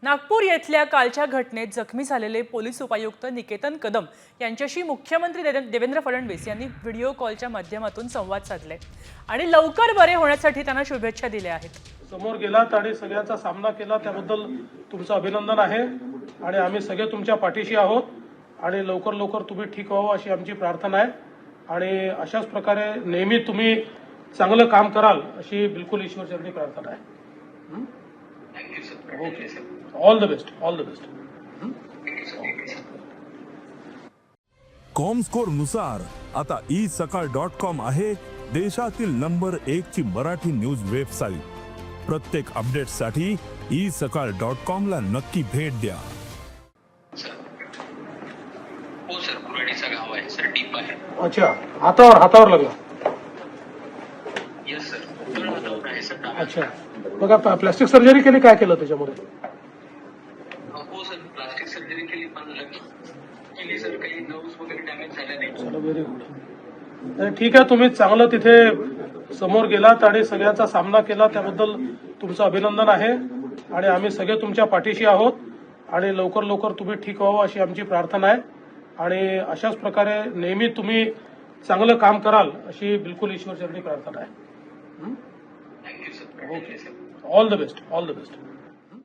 नागपूर येथल्या कालच्या घटनेत जखमी झालेले पोलीस उपायुक्त निकेतन कदम यांच्याशी मुख्यमंत्री देवेंद्र फडणवीस यांनी व्हिडिओ कॉलच्या माध्यमातून संवाद साधले आणि लवकर बरे होण्यासाठी त्यांना शुभेच्छा दिल्या आहेत। समोर गेलात आणि सगळ्यांचा सामना केला त्याबद्दल तुमचं अभिनंदन आहे आणि आम्ही सगळे तुमच्या पाठीशी आहोत आणि लवकर लवकर तुम्ही ठीक व्हावं अशी आमची प्रार्थना आहे आणि अशाच प्रकारे नेहमी तुम्ही चांगलं काम कराल अशी बिलकुल ईश्वरचरणी प्रार्थना आहे। Thank you sir. Okay sir, all the best, all the best. Comscore नुसार आता isakal.com आहे देशातील नंबर 1 ची मराठी न्यूज वेबसाईट। प्रत्येक अपडेटसाठी isakal.com ला नक्की भेट द्या। हो सर, कुराडीचा गाव आहे सर, डीप आहे। अच्छा, हातावर लागला। यस सर, दोन हातावर आहे सर। अच्छा, बघा प्लास्टिक सर्जरी केली, काय केलं त्याच्यामध्ये? हो सर, प्लास्टिक सर्जरी केली पण केली सर, काही नर्व्स वगैरे डॅमेज झाले नाही। चला, व्हेरी गुड। ठीक आहे, तुम्ही चांगलं तिथे समोर गेलात आणि सगळ्यांचा सामना केला त्याबद्दल तुमचं अभिनंदन आहे आणि आम्ही सगळे तुमच्या पाठीशी आहोत आणि लवकर लवकर तुम्ही ठीक व्हावं अशी आमची प्रार्थना आहे आणि अशाच प्रकारे नेहमी तुम्ही चांगलं काम कराल अशी बिलकुल ईश्वरचरणी प्रार्थना आहे। Thank you sir. Okay, all the best, all the best.